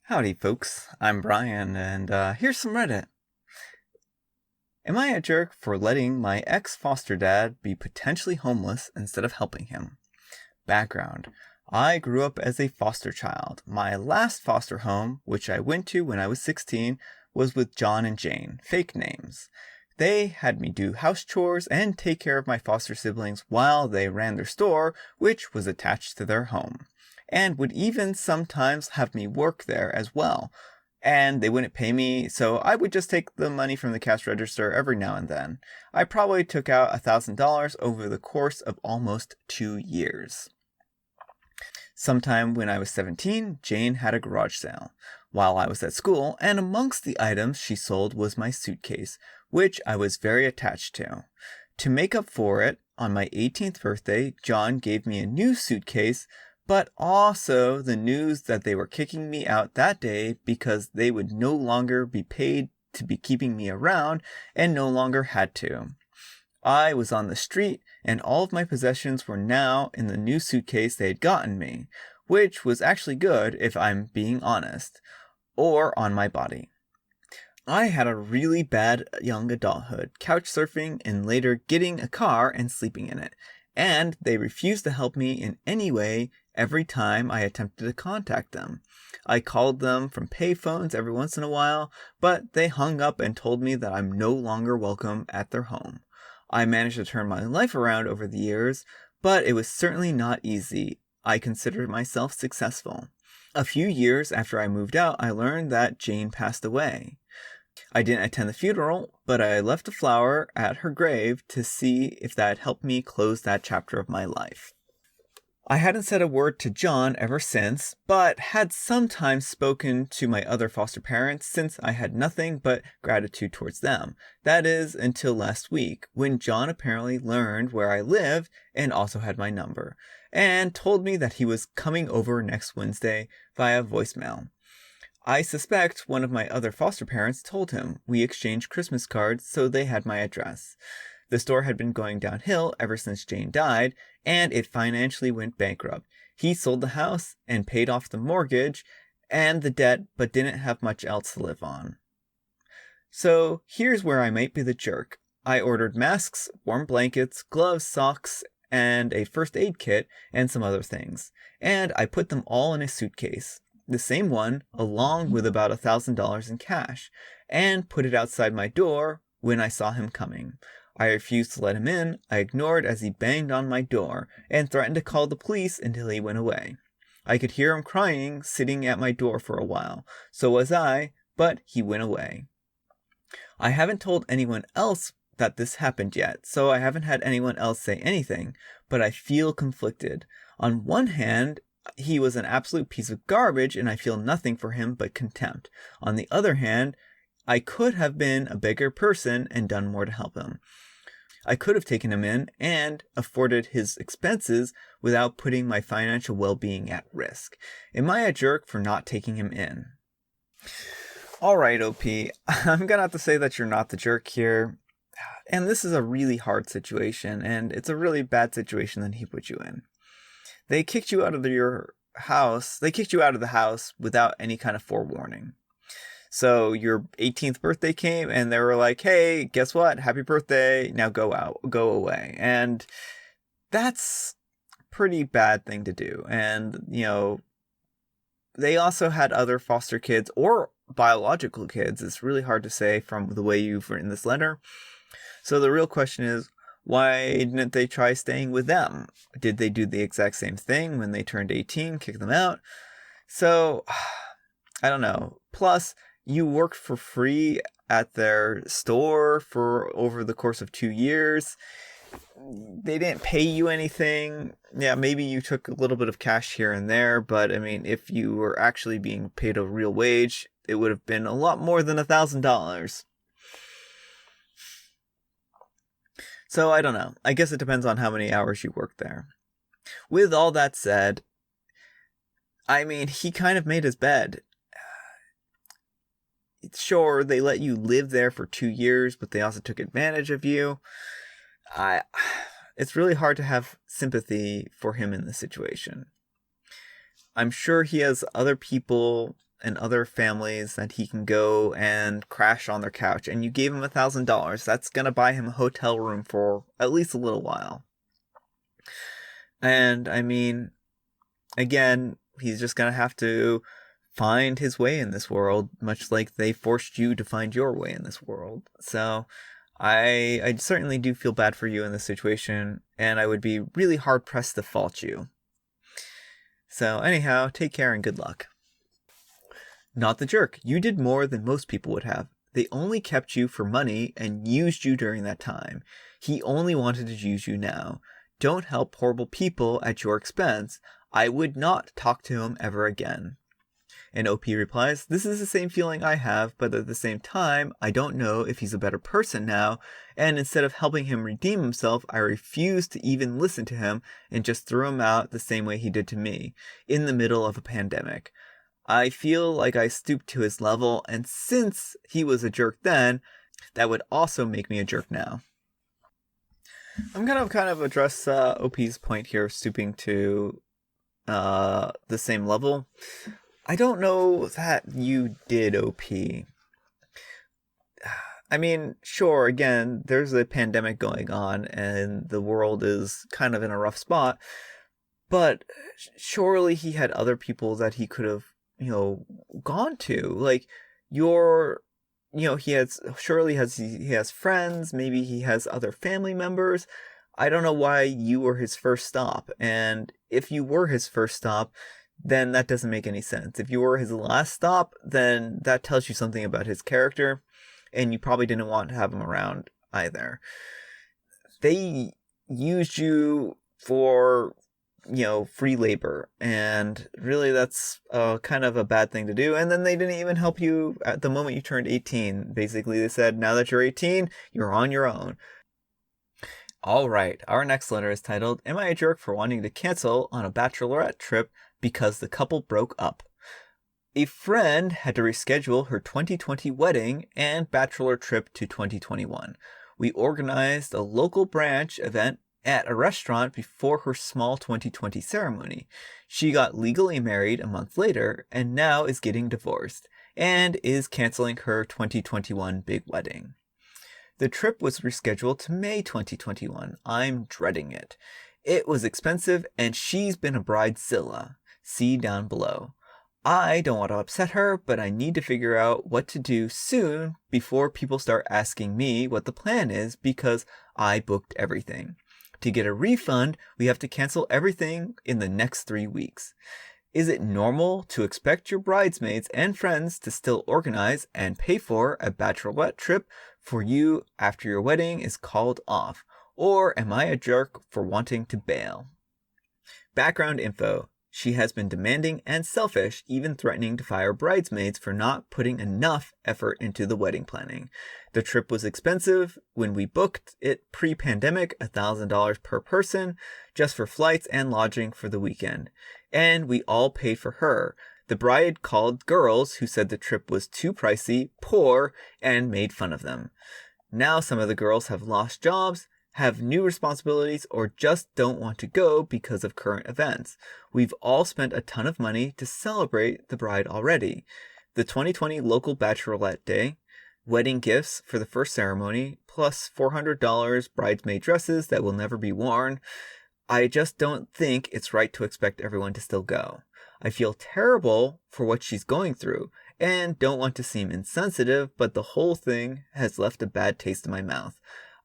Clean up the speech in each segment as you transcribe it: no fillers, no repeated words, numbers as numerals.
Howdy, folks. I'm Brian, and here's some Reddit. Am I a jerk for letting my ex-foster dad be potentially homeless instead of helping him? Background. I grew up as a foster child. My last foster home, which I went to when I was 16, was with John and Jane, fake names. They had me do house chores and take care of my foster siblings while they ran their store, which was attached to their home, and would even sometimes have me work there as well. And they wouldn't pay me, so I would just take the money from the cash register every now and then. I probably took out $1,000 over the course of almost 2 years. Sometime when I was 17, Jane had a garage sale while I was at school, and amongst the items she sold was my suitcase, which I was very attached to. To make up for it, on my 18th birthday, John gave me a new suitcase, but also the news that they were kicking me out that day because they would no longer be paid to be keeping me around and no longer had to. I was on the street, and all of my possessions were now in the new suitcase they had gotten me, which was actually good if I'm being honest, or on my body. I had a really bad young adulthood, couch surfing and later getting a car and sleeping in it, and they refused to help me in any way every time I attempted to contact them. I called them from payphones every once in a while, but they hung up and told me that I'm no longer welcome at their home. I managed to turn my life around over the years, but it was certainly not easy. I considered myself successful. A few years after I moved out, I learned that Jane passed away. I didn't attend the funeral, but I left a flower at her grave to see if that helped me close that chapter of my life. I hadn't said a word to John ever since, but had sometimes spoken to my other foster parents since I had nothing but gratitude towards them. That is, until last week, when John apparently learned where I lived and also had my number, and told me that he was coming over next Wednesday via voicemail. I suspect one of my other foster parents told him. We exchanged Christmas cards, so they had my address. The store had been going downhill ever since Jane died, and it financially went bankrupt. He sold the house and paid off the mortgage and the debt, but didn't have much else to live on. So here's where I might be the jerk. I ordered masks, warm blankets, gloves, socks, and a first aid kit, and some other things. And I put them all in a suitcase, the same one, along with about $1,000 in cash, and put it outside my door when I saw him coming. I refused to let him in. I ignored as he banged on my door and threatened to call the police until he went away. I could hear him crying sitting at my door for a while. So was I, but he went away. I haven't told anyone else that this happened yet, so I haven't had anyone else say anything, but I feel conflicted. On one hand, he was an absolute piece of garbage and I feel nothing for him but contempt. On the other hand, I could have been a bigger person and done more to help him. I could have taken him in and afforded his expenses without putting my financial well-being at risk. Am I a jerk for not taking him in? Alright, OP, I'm gonna have to say that you're not the jerk here. And this is a really hard situation, and it's a really bad situation that he put you in. They kicked you out of your house. They kicked you out of the house without any kind of forewarning. So your 18th birthday came and they were like, hey, guess what? Happy birthday. Now go away. And that's a pretty bad thing to do. And, they also had other foster kids or biological kids. It's really hard to say from the way you've written this letter. So the real question is, why didn't they try staying with them? Did they do the exact same thing when they turned 18, kick them out? So, I don't know. Plus, you worked for free at their store for over the course of 2 years. They didn't pay you anything. Yeah, maybe you took a little bit of cash here and there, but I mean, if you were actually being paid a real wage, it would have been a lot more than $1,000. So I don't know. I guess it depends on how many hours you worked there. With all that said, I mean, he kind of made his bed. Sure, they let you live there for 2 years, but they also took advantage of you. It's really hard to have sympathy for him in this situation. I'm sure he has other people and other families that he can go and crash on their couch, and you gave him $1,000. That's going to buy him a hotel room for at least a little while. And I mean, again, he's just going to have to find his way in this world, much like they forced you to find your way in this world. So I certainly do feel bad for you in this situation, and I would be really hard-pressed to fault you. So anyhow, take care and good luck. Not the jerk. You did more than most people would have. They only kept you for money and used you during that time. He only wanted to use you now. Don't help horrible people at your expense. I would not talk to him ever again. And OP replies, this is the same feeling I have, but at the same time, I don't know if he's a better person now, and instead of helping him redeem himself, I refuse to even listen to him and just threw him out the same way he did to me, in the middle of a pandemic. I feel like I stooped to his level, and since he was a jerk then, that would also make me a jerk now. I'm going to kind of address OP's point here, stooping to the same level. I don't know that you did, OP. I mean, sure, again, there's a pandemic going on and the world is kind of in a rough spot, but surely he had other people that he could have, gone to. Like, he has friends, maybe he has other family members. I don't know why you were his first stop, and if you were his first stop, then that doesn't make any sense. If you were his last stop, then that tells you something about his character, and you probably didn't want to have him around either. They used you for, free labor, and really that's kind of a bad thing to do. And then they didn't even help you at the moment you turned 18. Basically, they said, now that you're 18, you're on your own. All right, our next letter is titled, Am I a Jerk for Wanting to Cancel on a Bachelorette Trip Because the Couple Broke Up? A friend had to reschedule her 2020 wedding and bachelor trip to 2021. We organized a local branch event at a restaurant before her small 2020 ceremony. She got legally married a month later and now is getting divorced and is canceling her 2021 big wedding. The trip was rescheduled to May 2021. I'm dreading it. It was expensive, and she's been a bridezilla. See down below. I don't want to upset her, but I need to figure out what to do soon before people start asking me what the plan is because I booked everything. To get a refund, we have to cancel everything in the next 3 weeks. Is it normal to expect your bridesmaids and friends to still organize and pay for a bachelorette trip for you after your wedding is called off? Or am I a jerk for wanting to bail? Background info. She has been demanding and selfish, even threatening to fire bridesmaids for not putting enough effort into the wedding planning. The trip was expensive. When we booked it pre-pandemic, $1,000 per person, just for flights and lodging for the weekend. And we all paid for her. The bride called girls who said the trip was too pricey, poor, and made fun of them. Now some of the girls have lost jobs, have new responsibilities, or just don't want to go because of current events. We've all spent a ton of money to celebrate the bride already. The 2020 local bachelorette day, wedding gifts for the first ceremony, plus $400 bridesmaid dresses that will never be worn. I just don't think it's right to expect everyone to still go. I feel terrible for what she's going through, and don't want to seem insensitive, but the whole thing has left a bad taste in my mouth.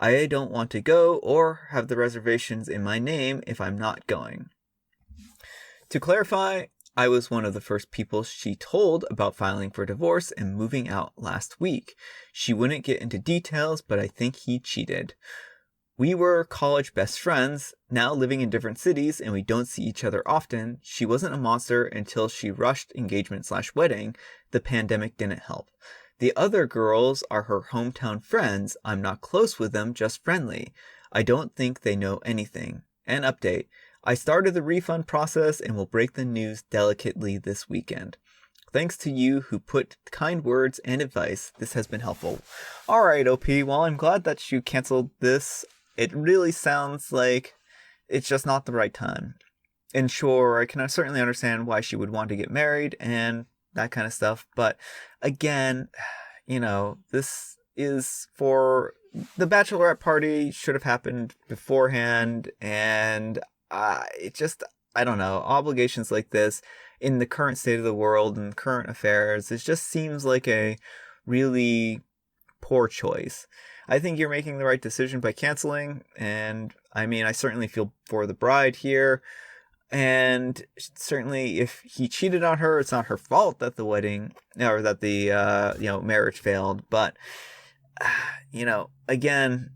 I don't want to go or have the reservations in my name if I'm not going. To clarify, I was one of the first people she told about filing for divorce and moving out last week. She wouldn't get into details, but I think he cheated. We were college best friends, now living in different cities, and we don't see each other often. She wasn't a monster until she rushed engagement/wedding. The pandemic didn't help. The other girls are her hometown friends. I'm not close with them, just friendly. I don't think they know anything. An update. I started the refund process and will break the news delicately this weekend. Thanks to you who put kind words and advice. This has been helpful. All right, OP. Well, I'm glad that you canceled this. It really sounds like it's just not the right time. And sure, I can certainly understand why she would want to get married, and that kind of stuff. But again, this is for the bachelorette party should have happened beforehand. And I don't know, obligations like this in the current state of the world and current affairs, it just seems like a really poor choice. I think you're making the right decision by canceling. And I mean, I certainly feel for the bride here. And certainly if he cheated on her, it's not her fault that the wedding or that the, marriage failed. But, again,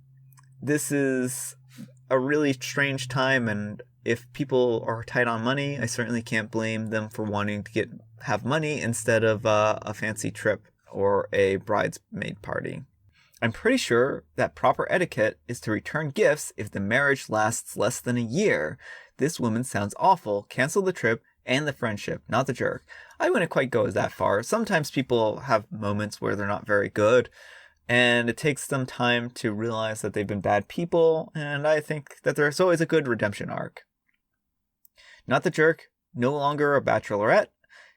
this is a really strange time. And if people are tight on money, I certainly can't blame them for wanting to have money instead of a fancy trip or a bridesmaid party. I'm pretty sure that proper etiquette is to return gifts if the marriage lasts less than a year. This woman sounds awful. Cancel the trip and the friendship, not the jerk. I wouldn't quite go that far. Sometimes people have moments where they're not very good, and it takes them time to realize that they've been bad people, and I think that there's always a good redemption arc. Not the jerk, no longer a bachelorette.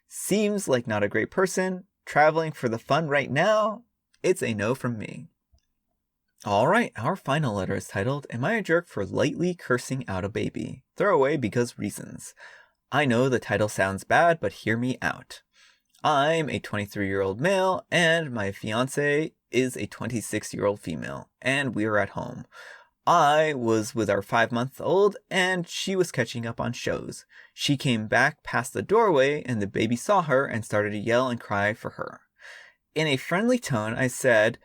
Seems like not a great person. Traveling for the fun right now. It's a no from me. Alright, our final letter is titled, Am I a Jerk for Lightly Cursing Out a Baby? Throwaway because reasons. I know the title sounds bad, but hear me out. I'm a 23-year-old male, and my fiance is a 26-year-old female, and we're at home. I was with our 5-month-old, and she was catching up on shows. She came back past the doorway, and the baby saw her and started to yell and cry for her. In a friendly tone, I said,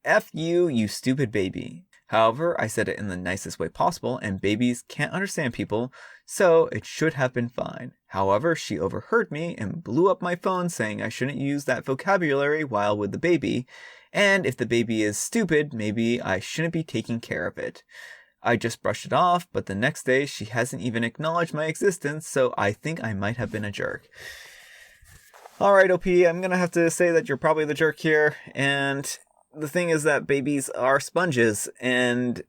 F you, you stupid baby. However, I said it in the nicest way possible, and babies can't understand people, so it should have been fine. However, she overheard me and blew up my phone saying I shouldn't use that vocabulary while with the baby, and if the baby is stupid, maybe I shouldn't be taking care of it. I just brushed it off, but the next day she hasn't even acknowledged my existence, so I think I might have been a jerk. Alright, OP, I'm gonna have to say that you're probably the jerk here, and the thing is that babies are sponges, and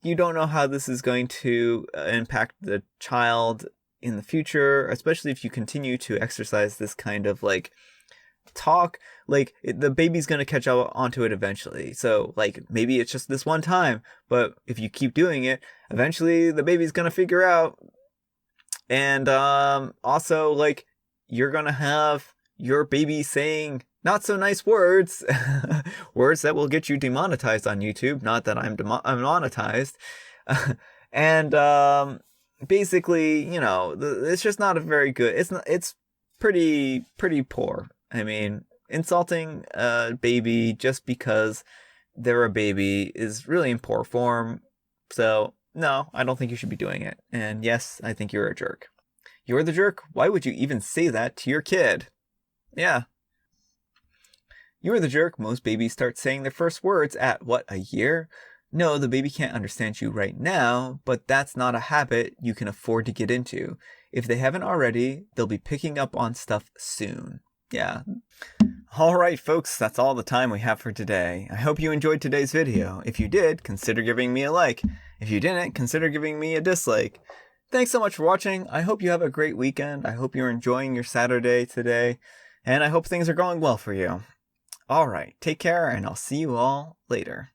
you don't know how this is going to impact the child in the future, especially if you continue to exercise this kind of talk. The baby's going to catch up onto it eventually. So maybe it's just this one time, but if you keep doing it, eventually the baby's going to figure out. And also you're going to have your baby saying not so nice words, words that will get you demonetized on YouTube. Not that I'm monetized. And basically, it's just not a very good. It's pretty poor. I mean, insulting a baby just because they're a baby is really in poor form. So no, I don't think you should be doing it. And yes, I think you're a jerk. You're the jerk. Why would you even say that to your kid? Yeah. You're the jerk. Most babies start saying their first words at, a year? No, the baby can't understand you right now, but that's not a habit you can afford to get into. If they haven't already, they'll be picking up on stuff soon. Yeah. Alright folks, that's all the time we have for today. I hope you enjoyed today's video. If you did, consider giving me a like. If you didn't, consider giving me a dislike. Thanks so much for watching. I hope you have a great weekend. I hope you're enjoying your Saturday today. And I hope things are going well for you. Alright, take care, and I'll see you all later.